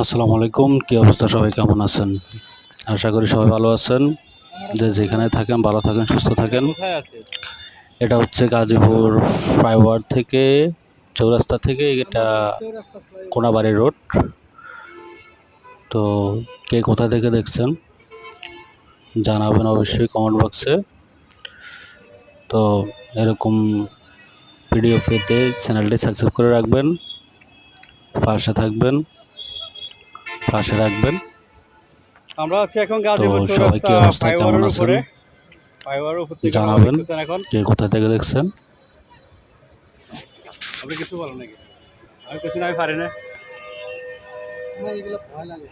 আসসালামু আলাইকুম, কি অবস্থা? সবাই কেমন আছেন? আশা করি সবাই ভালো আছেন। যে যেখানে থাকেন ভালো থাকেন, সুস্থ থাকেন। এটা হচ্ছে গাজীপুর ফ্লাইওভার থেকে, চৌরাস্তা থেকে এটা কোনাবাড়ি রোড। তো কে কোথা থেকে দেখছেন জানাবেন অবশ্যই কমেন্ট বক্সে। তো এরকম ভিডিও পেতে চ্যানেলটি সাবস্ক্রাইব করে রাখবেন, পাশে থাকবেন, পাশে রাখবেন। আমরা আছি এখন তো গাজীপুর সবাই কি চৌরাস্তা অবস্থা, কেমন ফ্লাইওভারের আছেন উপরে। ফ্লাইওভারের উপর থেকে আমরা জানাবেন। দেখতেছেন এখন। কে কোথা থেকে দেখছেন? আপনি কিছু বলেন নাকি? আমি কিছু না, আমি পারি না। আমার এগুলো ভয় লাগে।